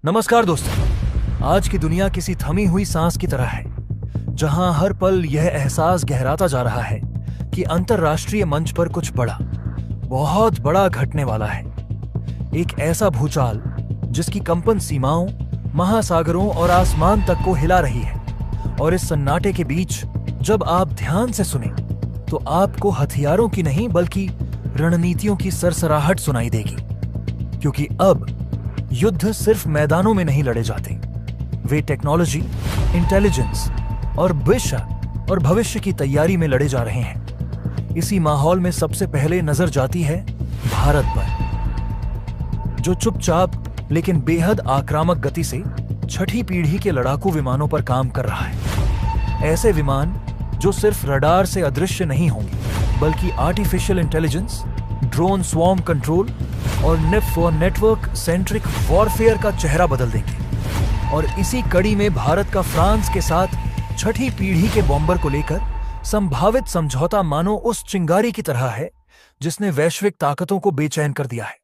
नमस्कार दोस्तों। आज की दुनिया किसी थमी हुई सांस की तरह है, जहां हर पल यह एहसास गहराता जा रहा है कि अंतरराष्ट्रीय मंच पर कुछ बड़ा, बहुत बड़ा घटने वाला है। एक ऐसा भूचाल जिसकी कंपन सीमाओं, महासागरों और आसमान तक को हिला रही है। और इस सन्नाटे के बीच जब आप ध्यान से सुने तो आपको हथियारों की नहीं बल्कि रणनीतियों की सरसराहट सुनाई देगी। क्योंकि अब युद्ध सिर्फ मैदानों में नहीं लड़े जाते, वे टेक्नोलॉजी, इंटेलिजेंस और भविष्य की तैयारी में लड़े जा रहे हैं। इसी माहौल में सबसे पहले नजर जाती है भारत पर, जो चुपचाप लेकिन बेहद आक्रामक गति से छठी पीढ़ी के लड़ाकू विमानों पर काम कर रहा है। ऐसे विमान जो सिर्फ रडार से अदृश्य नहीं होंगे, बल्कि artificial intelligence, drone swarm control और नेटवर्क सेंट्रिक वॉरफेयर का चेहरा बदल देंगे। और इसी कड़ी में भारत का फ्रांस के साथ छठी पीढ़ी के बॉम्बर को लेकर संभावित समझौता मानो उस चिंगारी की तरह है जिसने वैश्विक ताकतों को बेचैन कर दिया है।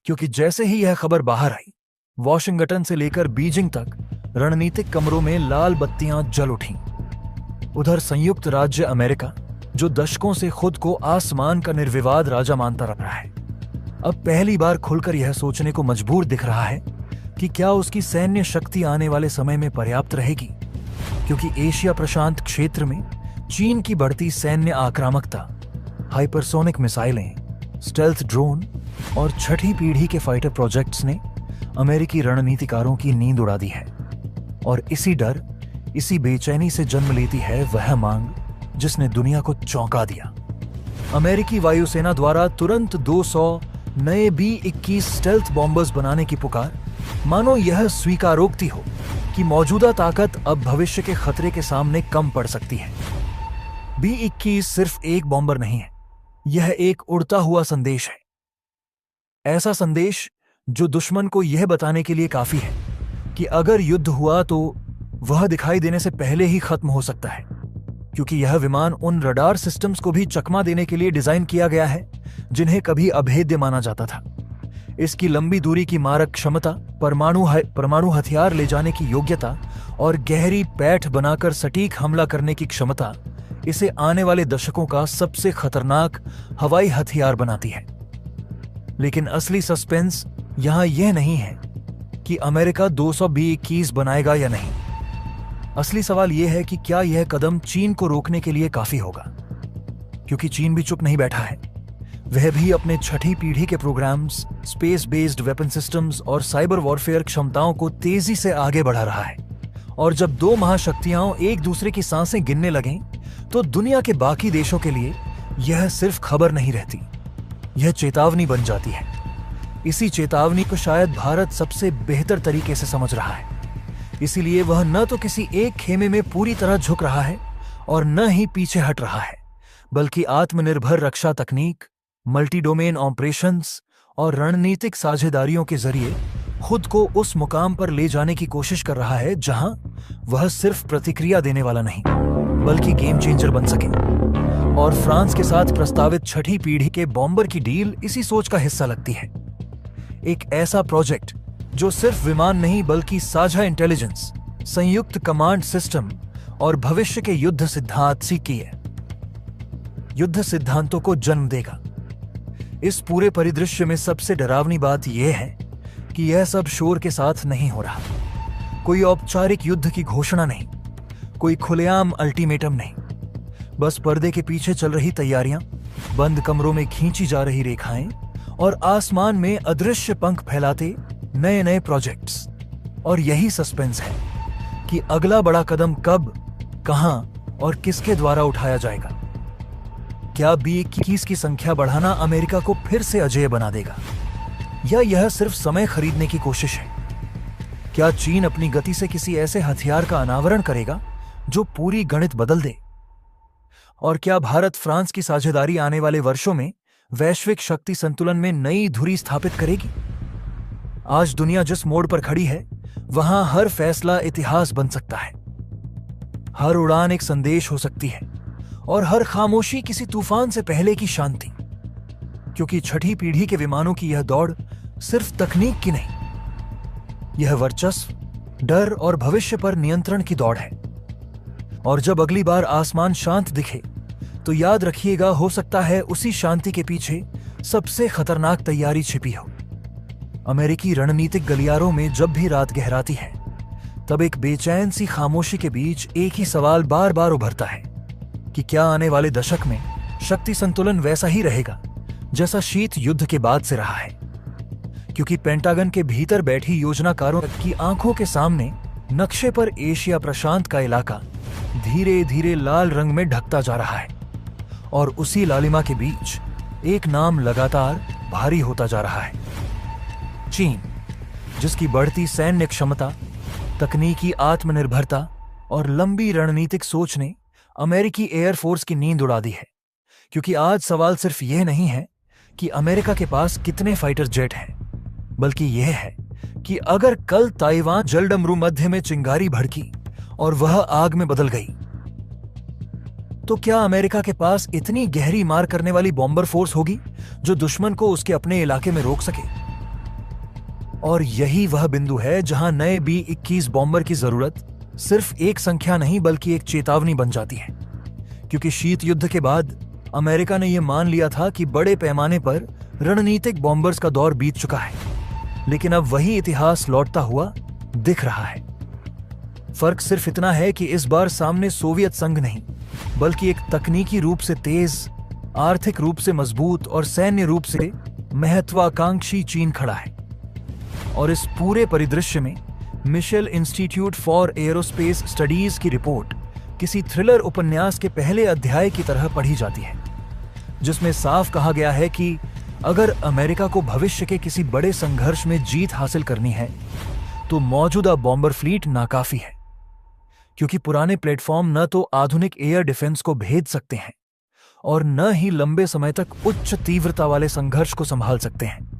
क्योंकि जैसे ही यह खबर बाहर आई, वॉशिंगटन से लेकर बीजिंग तक रणनीतिक कमरों में लाल बत्तियां जल उठीं। उधर संयुक्त राज्य अमेरिका, जो दशकों से खुद को आसमान का निर्विवाद राजा मानता रहा है, अब पहली बार खुलकर यह सोचने को मजबूर दिख रहा है कि क्या उसकी सैन्य शक्ति आने वाले समय में पर्याप्त रहेगी। क्योंकि एशिया प्रशांत क्षेत्र में चीन की बढ़ती सैन्य आक्रामकता, हाइपरसोनिक मिसाइलें, स्टेल्थ ड्रोन और छठी पीढ़ी के फाइटर प्रोजेक्ट्स ने अमेरिकी रणनीतिकारों की नींद उड़ा दी है। और इसी डर, इसी बेचैनी से जन्म लेती है वह मांग जिसने दुनिया को चौंका दिया। अमेरिकी वायुसेना द्वारा तुरंत 200 नए B-21 स्टेल्थ बॉम्बर्स बनाने की पुकार, मानो यह स्वीकारोक्ति हो कि मौजूदा ताकत अब भविष्य के खतरे के सामने कम पड़ सकती है। B-21 सिर्फ एक बॉम्बर नहीं है, यह एक उड़ता हुआ संदेश है। ऐसा संदेश जो दुश्मन को यह बताने के लिए काफी है कि अगर युद्ध हुआ तो वह दिखाई देने से पहले ही खत्म हो सकता है। क्योंकि यह विमान उन रडार सिस्टम्स को भी चकमा देने के लिए डिजाइन किया गया है जिन्हें कभी अभेद्य माना जाता था। इसकी लंबी दूरी की मारक क्षमता, परमाणु हथियार ले जाने की योग्यता और गहरी पैठ बनाकर सटीक हमला करने की क्षमता इसे आने वाले दशकों का सबसे खतरनाक हवाई हथियार बनाती है। लेकिन असली सस्पेंस यहां यह नहीं है कि अमेरिका 200 B-21 बनाएगा या नहीं। असली सवाल यह है कि क्या यह कदम चीन को रोकने के लिए काफी होगा। क्योंकि चीन भी चुप नहीं बैठा है, वह भी अपने छठी पीढ़ी के programs, space based weapon systems और साइबर वॉरफेयर क्षमताओं को तेजी से आगे बढ़ा रहा है। और जब दो महाशक्तियां एक दूसरे की सांसें गिनने लगें, तो दुनिया के बाकी देशों के लिए यह सिर्फ खबर नहीं रहती, यह चेतावनी बन जाती है। इसी चेतावनी को शायद भारत सबसे बेहतर तरीके से समझ रहा है। इसीलिए वह न तो किसी एक खेमे में पूरी तरह झुक रहा है और न ही पीछे हट रहा है, बल्कि आत्मनिर्भर रक्षा तकनीक, मल्टी डोमेन ऑपरेशंस और रणनीतिक साझेदारियों के जरिए खुद को उस मुकाम पर ले जाने की कोशिश कर रहा है जहां वह सिर्फ प्रतिक्रिया देने वाला नहीं, बल्कि गेम चेंजर बन सके। और फ्रांस के साथ प्रस्तावित छठी पीढ़ी के बॉम्बर की डील इसी सोच का हिस्सा लगती है। एक ऐसा प्रोजेक्ट जो सिर्फ विमान नहीं बल्कि साझा इंटेलिजेंस, संयुक्त कमांड सिस्टम और भविष्य के युद्ध सिद्धांतों को जन्म देगा। इस पूरे परिदृश्य में सबसे डरावनी बात यह है कि यह सब शोर के साथ नहीं हो रहा। कोई औपचारिक युद्ध की घोषणा नहीं, कोई खुलेआम अल्टीमेटम नहीं, बस पर्दे के पीछे चल रही तैयारियां, बंद कमरों में खींची जा रही रेखाएं और आसमान में अदृश्य पंख फैलाते नए नए प्रोजेक्ट्स। और यही सस्पेंस है कि अगला बड़ा कदम कब, कहां और किसके द्वारा उठाया जाएगा। क्या B-21 की संख्या बढ़ाना अमेरिका को फिर से अजेय बना देगा, या यह सिर्फ समय खरीदने की कोशिश है? क्या चीन अपनी गति से किसी ऐसे हथियार का अनावरण करेगा जो पूरी गणित बदल दे? और क्या भारत फ्रांस की साझेदारी आने वाले वर्षों में वैश्विक शक्ति संतुलन में नई धुरी स्थापित करेगी? आज दुनिया जिस मोड़ पर खड़ी है, वहां हर फैसला इतिहास बन सकता है। हर उड़ान एक संदेश हो सकती है और हर खामोशी किसी तूफान से पहले की शांति। क्योंकि छठी पीढ़ी के विमानों की यह दौड़ सिर्फ तकनीक की नहीं, यह वर्चस्व, डर और भविष्य पर नियंत्रण की दौड़ है। और जब अगली बार आसमान शांत दिखे तो याद रखिएगा, हो सकता है उसी शांति के पीछे सबसे खतरनाक तैयारी छिपी हो। अमेरिकी रणनीतिक गलियारों में जब भी रात गहराती है, तब एक बेचैन सी खामोशी के बीच एक ही सवाल बार बार उभरता है कि क्या आने वाले दशक में शक्ति संतुलन वैसा ही रहेगा जैसा शीत युद्ध के बाद से रहा है। क्योंकि पेंटागन के भीतर बैठी योजनाकारों की आंखों के सामने नक्शे पर एशिया प्रशांत का इलाका धीरे धीरे लाल रंग में ढकता जा रहा है, और उसी लालिमा के बीच एक नाम लगातार भारी होता जा रहा है, चीन, जिसकी बढ़ती सैन्य क्षमता, तकनीकी आत्मनिर्भरता और लंबी रणनीतिक सोच ने अमेरिकी एयरफोर्स की नींद उड़ा दी है। क्योंकि आज सवाल सिर्फ यह नहीं है कि अमेरिका के पास कितने फाइटर जेट हैं, बल्कि यह है कि अगर कल ताइवान जलडमरू मध्य में चिंगारी भड़की और वह आग में बदल गई, तो क्या अमेरिका के पास इतनी गहरी मार करने वाली बॉम्बर फोर्स होगी जो दुश्मन को उसके अपने इलाके में रोक सके? और यही वह बिंदु है जहां नए B-21 बॉम्बर की जरूरत सिर्फ एक संख्या नहीं बल्कि एक चेतावनी बन जाती है। क्योंकि शीत युद्ध के बाद अमेरिका ने यह मान लिया था कि बड़े पैमाने पर रणनीतिक बॉम्बर्स का दौर बीत चुका है, लेकिन अब वही इतिहास लौटता हुआ दिख रहा है। फर्क सिर्फ इतना है कि इस बार सामने सोवियत संघ नहीं, बल्कि एक तकनीकी रूप से तेज, आर्थिक रूप से मजबूत और सैन्य रूप से महत्वाकांक्षी चीन खड़ा है। और इस पूरे परिदृश्य में Mitchell institute for aerospace studies की रिपोर्ट किसी थ्रिलर उपन्यास के पहले अध्याय की तरह पढ़ी जाती है, जिसमें साफ कहा गया है कि अगर अमेरिका को भविष्य के किसी बड़े संघर्ष में जीत हासिल करनी है तो मौजूदा बॉम्बर फ्लीट नाकाफी है। क्योंकि पुराने प्लेटफॉर्म न तो आधुनिक एयर डिफेंस को भेद सकते हैं और न ही लंबे समय तक उच्च तीव्रता वाले संघर्ष को संभाल सकते हैं।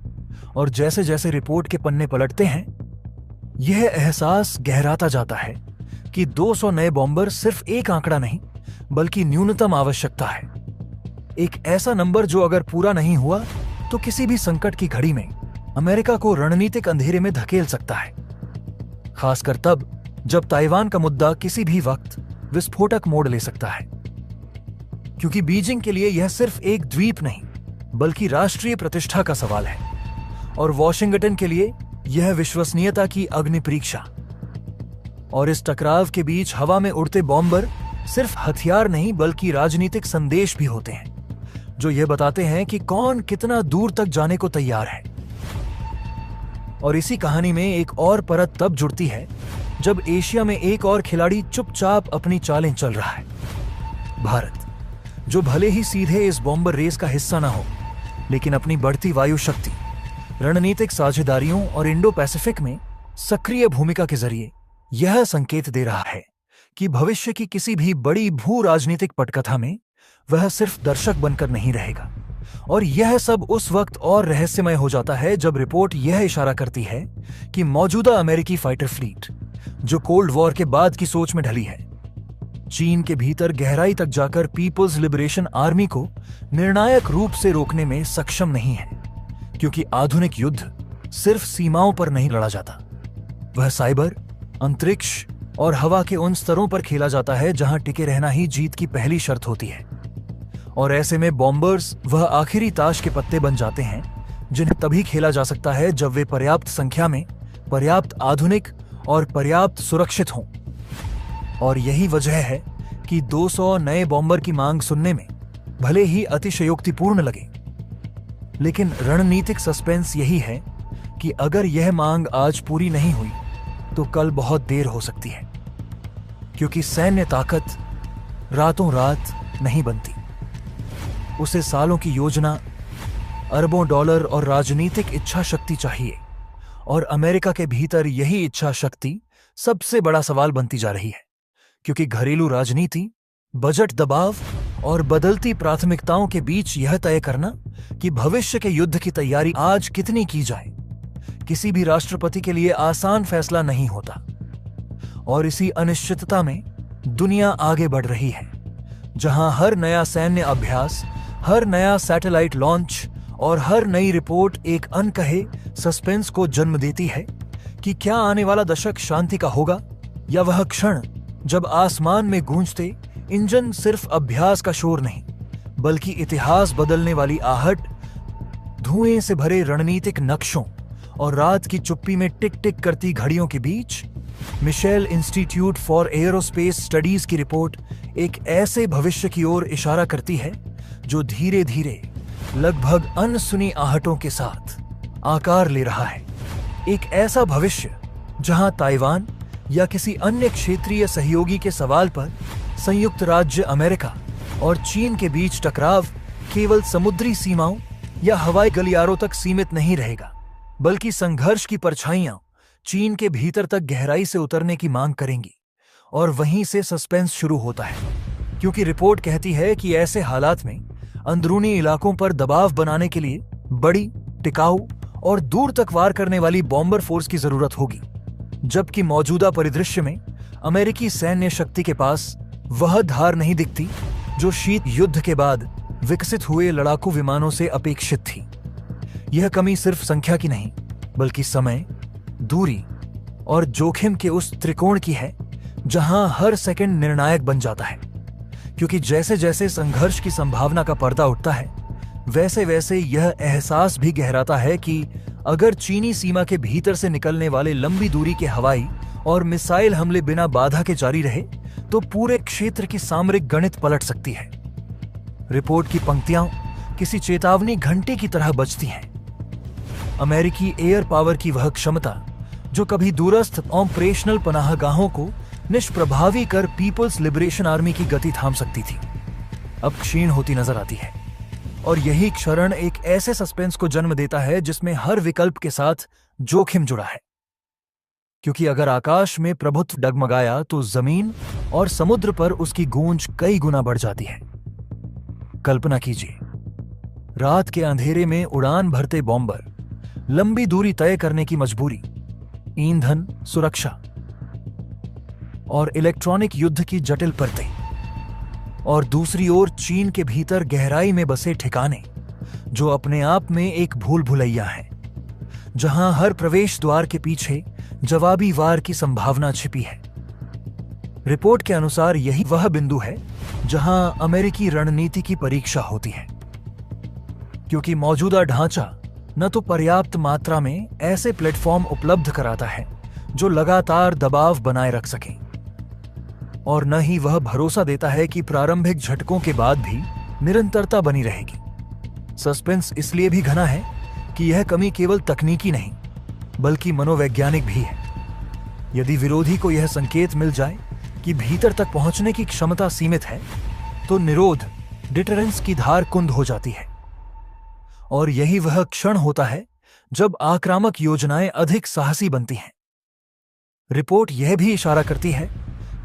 और जैसे जैसे रिपोर्ट के पन्ने पलटते हैं, यह एहसास गहराता जाता है कि 200 नए बॉम्बर सिर्फ एक आंकड़ा नहीं बल्कि न्यूनतम आवश्यकता है। एक ऐसा नंबर जो अगर पूरा नहीं हुआ तो किसी भी संकट की घड़ी में अमेरिका को रणनीतिक अंधेरे में धकेल सकता है, खासकर तब जब ताइवान का मुद्दा किसी भी वक्त विस्फोटक मोड़ ले सकता है। क्योंकि बीजिंग के लिए यह सिर्फ एक द्वीप नहीं बल्कि राष्ट्रीय प्रतिष्ठा का सवाल है, और वॉशिंगटन के लिए यह विश्वसनीयता की अग्नि परीक्षा। और इस टकराव के बीच हवा में उड़ते बॉम्बर सिर्फ हथियार नहीं बल्कि राजनीतिक संदेश भी होते हैं, जो यह बताते हैं कि कौन कितना दूर तक जाने को तैयार है। और इसी कहानी में एक और परत तब जुड़ती है जब एशिया में एक और खिलाड़ी चुपचाप अपनी चालें चल रहा है, भारत, जो भले ही सीधे इस बॉम्बर रेस का हिस्सा ना हो, लेकिन अपनी बढ़ती वायु शक्ति, रणनीतिक साझेदारियों और इंडो पैसिफिक में सक्रिय भूमिका के जरिए यह संकेत दे रहा है कि भविष्य की किसी भी बड़ी भू राजनीतिक पटकथा में वह सिर्फ दर्शक बनकर नहीं रहेगा। और यह सब उस वक्त और रहस्यमय हो जाता है जब रिपोर्ट यह इशारा करती है कि मौजूदा अमेरिकी फाइटर फ्लीट, जो कोल्ड वॉर के बाद की सोच में ढली है, चीन के भीतर गहराई तक जाकर पीपल्स लिबरेशन आर्मी को निर्णायक रूप से रोकने में सक्षम नहीं है। क्योंकि आधुनिक युद्ध सिर्फ सीमाओं पर नहीं लड़ा जाता, वह साइबर, अंतरिक्ष और हवा के उन स्तरों पर खेला जाता है जहां टिके रहना ही जीत की पहली शर्त होती है। और ऐसे में बॉम्बर्स वह आखिरी ताश के पत्ते बन जाते हैं जिन्हें तभी खेला जा सकता है जब वे पर्याप्त संख्या में, पर्याप्त आधुनिक और पर्याप्त सुरक्षित हों। और यही वजह है कि 200 नए बॉम्बर की मांग सुनने में भले ही अतिशयोक्तिपूर्ण लगे, लेकिन रणनीतिक सस्पेंस यही है कि अगर यह मांग आज पूरी नहीं हुई तो कल बहुत देर हो सकती है। क्योंकि सैन्य ताकत रातों रात नहीं बनती, उसे सालों की योजना, अरबों डॉलर और राजनीतिक इच्छा शक्ति चाहिए। और अमेरिका के भीतर यही इच्छा शक्ति सबसे बड़ा सवाल बनती जा रही है। क्योंकि घरेलू राजनीति, बजट दबाव और बदलती प्राथमिकताओं के बीच यह तय करना कि भविष्य के युद्ध की तैयारी आज कितनी की जाए, किसी भी राष्ट्रपति के लिए आसान फैसला नहीं होता। और इसी अनिश्चितता में दुनिया आगे बढ़ रही है, जहां हर नया सैन्य अभ्यास, हर नया सैटेलाइट लॉन्च और हर नई रिपोर्ट एक अनकहे सस्पेंस को जन्म देती है कि क्या आने वाला दशक शांति का होगा, या वह क्षण जब आसमान में गूंजते इंजन सिर्फ अभ्यास का शोर नहीं बल्कि इतिहास बदलने वाली आहट, धुएं से भरे रणनीतिक नक्शों और रात की चुप्पी में टिक टिक करती घड़ियों के बीच Mitchell institute for Aerospace Studies की रिपोर्ट एक ऐसे भविष्य की ओर इशारा करती है जो धीरे धीरे, लगभग अनसुनी आहटों के साथ आकार ले रहा है। एक ऐसा भविष्य जहां ताइवान या किसी अन्य क्षेत्रीय सहयोगी के सवाल पर संयुक्त राज्य अमेरिका और चीन के बीच टकराव केवल समुद्री सीमाओं या हवाई गलियारों तक सीमित नहीं रहेगा, बल्कि संघर्ष की परछाइयां चीन के भीतर तक गहराई से उतरने की मांग करेंगी। और वहीं से सस्पेंस शुरू होता है, क्योंकि रिपोर्ट कहती है कि ऐसे हालात में अंदरूनी इलाकों पर दबाव बनाने के लिए बड़ी, टिकाऊ और दूर तक वार करने वाली बॉम्बर फोर्स की जरूरत होगी, जबकि मौजूदा परिदृश्य में अमेरिकी सैन्य शक्ति के पास वह धार नहीं दिखती जो शीत युद्ध के बाद विकसित हुए लड़ाकू विमानों से अपेक्षित थी। यह कमी सिर्फ संख्या की नहीं बल्कि समय, दूरी और जोखिम के उस त्रिकोण की है जहां हर सेकंड निर्णायक बन जाता है, क्योंकि जैसे जैसे संघर्ष की संभावना का पर्दा उठता है वैसे वैसे यह एहसास भी गहराता है कि अगर चीनी सीमा के भीतर से निकलने वाले लंबी दूरी के हवाई और मिसाइल हमले बिना बाधा के जारी रहे तो पूरे क्षेत्र की सामरिक गणित पलट सकती है। रिपोर्ट की पंक्तियां किसी चेतावनी घंटे की तरह बजती हैं। अमेरिकी एयर पावर की वह क्षमता जो कभी दूरस्थ ऑपरेशनल पनाहगाहों को निष्प्रभावी कर पीपल्स लिबरेशन आर्मी की गति थाम सकती थी, अब क्षीण होती नजर आती है। और यही क्षरण एक ऐसे सस्पेंस को जन्म देता है जिसमें हर विकल्प के साथ जोखिम जुड़ा है, क्योंकि अगर आकाश में प्रभुत्व डगमगाया तो जमीन और समुद्र पर उसकी गूंज कई गुना बढ़ जाती है। कल्पना कीजिए, रात के अंधेरे में उड़ान भरते बॉम्बर, लंबी दूरी तय करने की मजबूरी, ईंधन, सुरक्षा और इलेक्ट्रॉनिक युद्ध की जटिल परतें, और दूसरी ओर चीन के भीतर गहराई में बसे ठिकाने जो अपने आप में एक भूल भुलैया है, जहां हर प्रवेश द्वार के पीछे जवाबी वार की संभावना छिपी है। रिपोर्ट के अनुसार यही वह बिंदु है जहां अमेरिकी रणनीति की परीक्षा होती है, क्योंकि मौजूदा ढांचा न तो पर्याप्त मात्रा में ऐसे प्लेटफॉर्म उपलब्ध कराता है जो लगातार दबाव बनाए रख सकें, और न ही वह भरोसा देता है कि प्रारंभिक झटकों के बाद भी निरंतरता बनी रहेगी। सस्पेंस इसलिए भी घना है कि यह कमी केवल तकनीकी नहीं बल्कि मनोवैज्ञानिक भी है। यदि विरोधी को यह संकेत मिल जाए कि भीतर तक पहुंचने की क्षमता सीमित है तो निरोध, डिटरेंस की धार कुंद हो जाती है, और यही वह क्षण होता है जब आक्रामक योजनाएं अधिक साहसी बनती हैं। रिपोर्ट यह भी इशारा करती है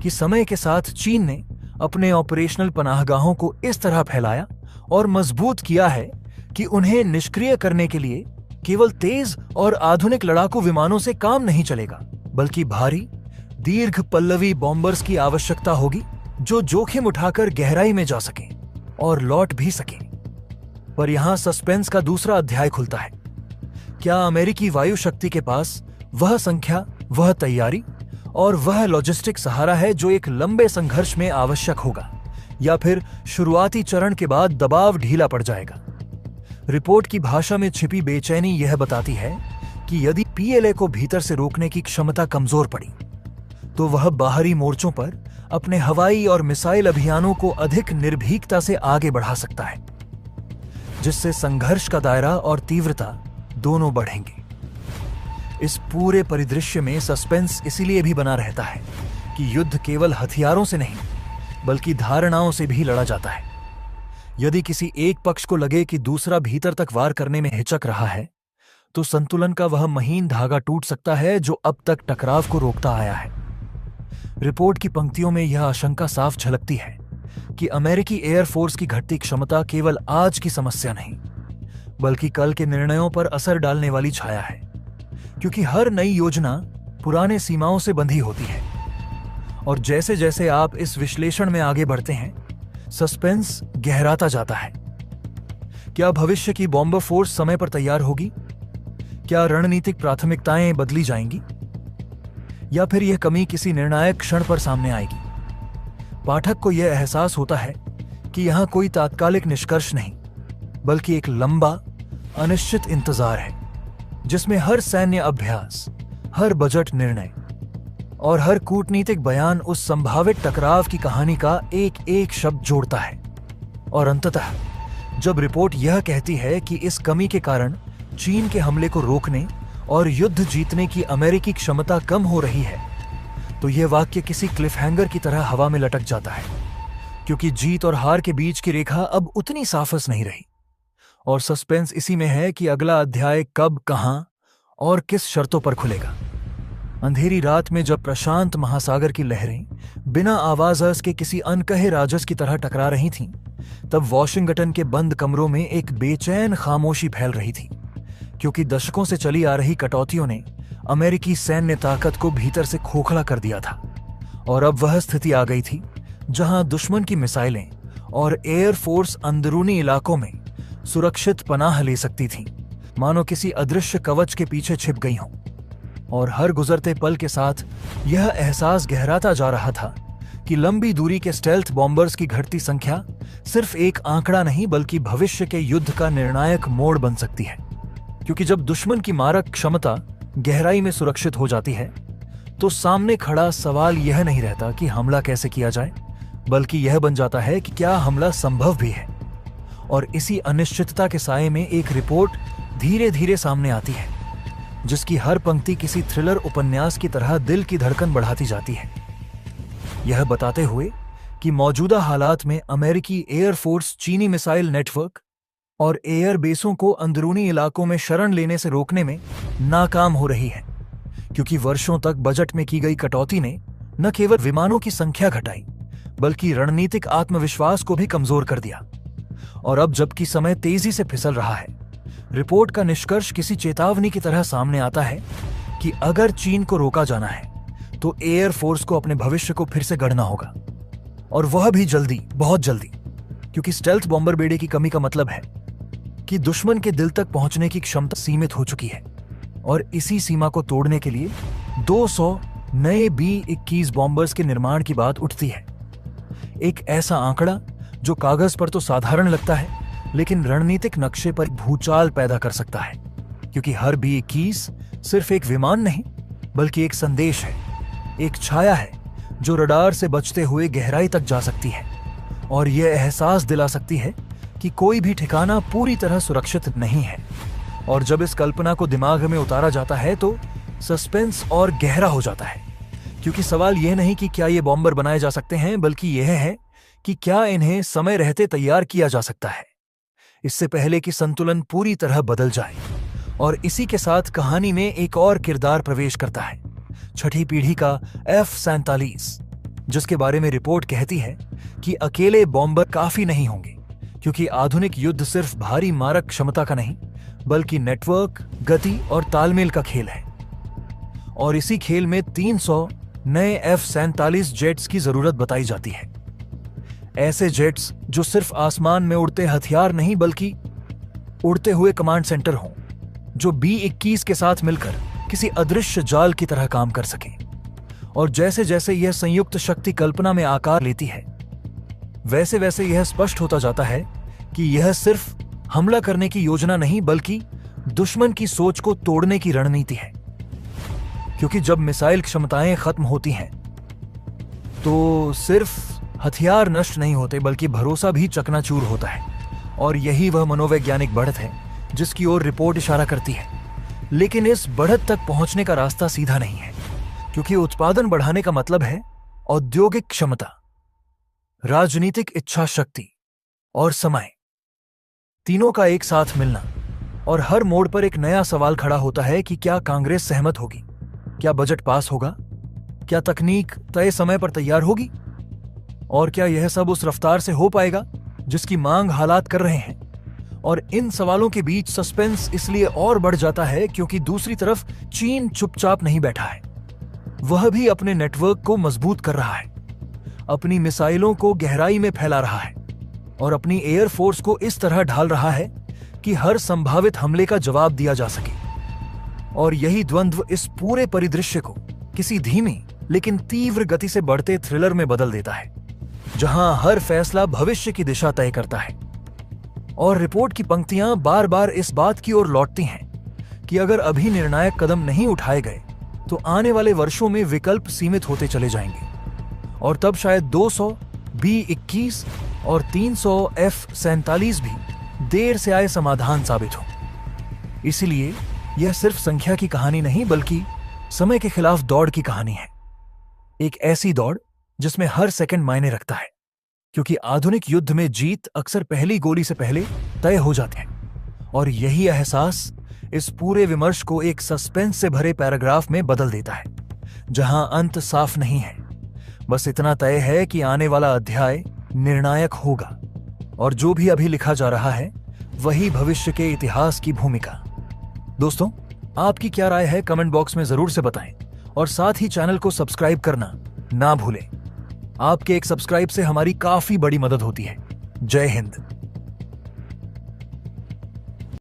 कि समय के साथ चीन ने अपने ऑपरेशनल पनाहगाहों को इस तरह फैलाया और मजबूत किया है कि उन्हें निष्क्रिय करने के लिए केवल तेज और आधुनिक लड़ाकू विमानों से काम नहीं चलेगा, बल्कि भारी, दीर्घ पल्लवी बॉम्बर्स की आवश्यकता होगी जो जोखिम उठाकर गहराई में जा सकें और लौट भी सकें। पर यहां सस्पेंस का दूसरा अध्याय खुलता है। क्या अमेरिकी वायु शक्ति के पास वह संख्या, वह तैयारी और वह लॉजिस्टिक सहारा है जो एक लंबे संघर्ष में आवश्यक होगा, या फिर शुरुआती चरण के बाद दबाव ढीला पड़ जाएगा? रिपोर्ट की भाषा में छिपी बेचैनी यह बताती है कि यदि पीएलए को भीतर से रोकने की क्षमता कमजोर पड़ी तो वह बाहरी मोर्चों पर अपने हवाई और मिसाइल अभियानों को अधिक निर्भीकता से आगे बढ़ा सकता है, जिससे संघर्ष का दायरा और तीव्रता दोनों बढ़ेंगे। इस पूरे परिदृश्य में सस्पेंस इसीलिए भी बना रहता है कि युद्ध केवल हथियारों से नहीं बल्कि धारणाओं से भी लड़ा जाता है। यदि किसी एक पक्ष को लगे कि दूसरा भीतर तक वार करने में हिचक रहा है तो संतुलन का वह महीन धागा टूट सकता है जो अब तक टकराव को रोकता आया है। रिपोर्ट की पंक्तियों में यह आशंका साफ झलकती है कि अमेरिकी एयरफोर्स की घटती क्षमता केवल आज की समस्या नहीं बल्कि कल के निर्णयों पर असर डालने वाली छाया है, क्योंकि हर नई योजना पुराने सीमाओं से बंधी होती है। और जैसे जैसे आप इस विश्लेषण में आगे बढ़ते हैं सस्पेंस गहराता जाता है। क्या भविष्य की बॉम्बर फोर्स समय पर तैयार होगी? क्या रणनीतिक प्राथमिकताएं बदली जाएंगी? या फिर यह कमी किसी निर्णायक क्षण पर सामने आएगी। पाठक को यह एहसास होता है कि यहां कोई तात्कालिक निष्कर्ष नहीं, बल्कि एक लंबा अनिश्चित इंतजार है, जिसमें हर सैन्य अभ्यास, हर बजट निर्णय और हर कूटनीतिक बयान उस संभावित टकराव की कहानी का एक एक शब्द जोड़ता है। और अंततः जब रिपोर्ट यह कहती है कि इस कमी के कारण चीन के हमले को रोकने और युद्ध जीतने की अमेरिकी क्षमता कम हो रही है, तो यह वाक्य किसी क्लिफहैंगर की तरह हवा में लटक जाता है, क्योंकि जीत और हार के बीच की रेखा अब उतनी साफ नहीं रही। और सस्पेंस इसी में है कि अगला अध्याय कब, कहां और किस शर्तों पर खुलेगा। अंधेरी रात में जब प्रशांत महासागर की लहरें बिना आवाज़ के किसी अनकहे राजस की तरह टकरा रही थीं, तब वॉशिंगटन के बंद कमरों में एक बेचैन खामोशी फैल रही थी, क्योंकि दशकों से चली आ रही कटौतियों ने अमेरिकी सैन्य ताकत को भीतर से खोखला कर दिया था। और अब वह स्थिति आ गई थी जहां दुश्मन की मिसाइलें और एयरफोर्स अंदरूनी इलाकों में सुरक्षित पनाह ले सकती थीं, मानो किसी अदृश्य कवच के पीछे छिप गई हों। और हर गुजरते पल के साथ यह एहसास गहराता जा रहा था कि लंबी दूरी के स्टेल्थ बॉम्बर्स की घटती संख्या सिर्फ एक आंकड़ा नहीं, बल्कि भविष्य के युद्ध का निर्णायक मोड़ बन सकती है। क्योंकि जब दुश्मन की मारक क्षमता गहराई में सुरक्षित हो जाती है, तो सामने खड़ा सवाल यह नहीं रहता कि हमला कैसे किया जाए, बल्कि यह बन जाता है कि क्या हमला संभव भी है। और इसी अनिश्चितता के साये में एक रिपोर्ट धीरे धीरे सामने आती है, जिसकी हर पंक्ति किसी थ्रिलर उपन्यास की तरह दिल की धड़कन बढ़ाती जाती है, यह बताते हुए कि मौजूदा हालात में अमेरिकी एयरफोर्स चीनी मिसाइल नेटवर्क और एयर बेसों को अंदरूनी इलाकों में शरण लेने से रोकने में नाकाम हो रही है, क्योंकि वर्षों तक बजट में की गई कटौती ने न केवल विमानों की संख्या घटाई, बल्कि रणनीतिक आत्मविश्वास को भी कमजोर कर दिया। और अब जबकि समय तेजी से फिसल रहा है, रिपोर्ट का निष्कर्ष किसी चेतावनी की तरह सामने आता है कि अगर चीन को रोका जाना है, तो एयरफोर्स को अपने भविष्य को फिर से गढ़ना होगा, और वह भी जल्दी, बहुत जल्दी। क्योंकि स्टेल्थ बॉम्बर बेड़े की कमी का मतलब है कि दुश्मन के दिल तक पहुंचने की क्षमता सीमित हो चुकी है, और इसी सीमा को तोड़ने के लिए 200 नए B-21 बॉम्बर्स के निर्माण की बात उठती है। एक ऐसा आंकड़ा जो कागज पर तो साधारण लगता है, लेकिन रणनीतिक नक्शे पर भूचाल पैदा कर सकता है, क्योंकि हर B-21 सिर्फ एक विमान नहीं, बल्कि एक संदेश है, एक छाया है जो रडार से बचते हुए गहराई तक जा सकती है, और यह एहसास दिला सकती है कि कोई भी ठिकाना पूरी तरह सुरक्षित नहीं है। और जब इस कल्पना को दिमाग में उतारा जाता है, तो सस्पेंस और गहरा हो जाता है, क्योंकि सवाल यह नहीं कि क्या ये बॉम्बर बनाए जा सकते हैं, बल्कि यह है कि क्या इन्हें समय रहते तैयार किया जा सकता है, इससे पहले कि संतुलन पूरी तरह बदल जाए। और इसी के साथ कहानी में एक और किरदार प्रवेश करता है, छठी पीढ़ी का F-47, जिसके बारे में रिपोर्ट कहती है कि अकेले बॉम्बर काफी नहीं होंगे, क्योंकि आधुनिक युद्ध सिर्फ भारी मारक क्षमता का नहीं, बल्कि नेटवर्क, गति और तालमेल का खेल है। और इसी खेल में 300 नए F-47 जेट्स की जरूरत बताई जाती है। ऐसे जेट्स जो सिर्फ आसमान में उड़ते हथियार नहीं, बल्कि उड़ते हुए कमांड सेंटर हों, जो B-21 के साथ मिलकर किसी अदृश्य जाल की तरह काम कर सकें। और जैसे जैसे यह संयुक्त शक्ति कल्पना में आकार लेती है, वैसे वैसे यह स्पष्ट होता जाता है कि यह सिर्फ हमला करने की योजना नहीं, बल्कि दुश्मन की सोच को तोड़ने की रणनीति है। क्योंकि जब मिसाइल क्षमताएं खत्म होती हैं, तो सिर्फ हथियार नष्ट नहीं होते, बल्कि भरोसा भी चकनाचूर होता है। और यही वह मनोवैज्ञानिक बढ़त है जिसकी ओर रिपोर्ट इशारा करती है। लेकिन इस बढ़त तक पहुंचने का रास्ता सीधा नहीं है, क्योंकि उत्पादन बढ़ाने का मतलब है औद्योगिक क्षमता, राजनीतिक इच्छा शक्ति और समय, तीनों का एक साथ मिलना। और हर मोड़ पर एक नया सवाल खड़ा होता है कि क्या कांग्रेस सहमत होगी, क्या बजट पास होगा, क्या तकनीक तय समय पर तैयार होगी, और क्या यह सब उस रफ्तार से हो पाएगा जिसकी मांग हालात कर रहे हैं। और इन सवालों के बीच सस्पेंस इसलिए और बढ़ जाता है क्योंकि दूसरी तरफ चीन चुपचाप नहीं बैठा है। वह भी अपने नेटवर्क को मजबूत कर रहा है, अपनी मिसाइलों को गहराई में फैला रहा है और अपनी एयरफोर्स को इस तरह ढाल रहा है कि हर संभावित हमले का जवाब दिया जा सके। और यही द्वंद्व इस पूरे परिदृश्य को किसी धीमी लेकिन तीव्र गति से बढ़ते थ्रिलर में बदल देता है, जहां हर फैसला भविष्य की दिशा तय करता है। और रिपोर्ट की पंक्तियां बार बार इस बात की ओर लौटती हैं कि अगर अभी निर्णायक कदम नहीं उठाए गए तो आने वाले वर्षों में विकल्प सीमित होते चले जाएंगे, और तब शायद 200 B-21 और 300 F-47 भी देर से आए समाधान साबित हो। इसलिए यह सिर्फ संख्या की कहानी नहीं, बल्कि समय के खिलाफ दौड़ की कहानी है। एक ऐसी दौड़ जिसमें हर सेकंड मायने रखता है, क्योंकि आधुनिक युद्ध में जीत अक्सर पहली गोली से पहले तय हो जाते हैं। और यही एहसास इस पूरे विमर्श को एक सस्पेंस से भरे पैराग्राफ में बदल देता है, जहां अंत साफ नहीं है। बस इतना तय है कि आने वाला अध्याय निर्णायक होगा, और जो भी अभी लिखा जा रहा है वही भविष्य के इतिहास की भूमिका। दोस्तों, आपकी क्या राय है कमेंट बॉक्स में जरूर से बताएं, और साथ ही चैनल को सब्सक्राइब करना ना भूलें। आपके एक सब्सक्राइब से हमारी काफी बड़ी मदद होती है। जय हिंद।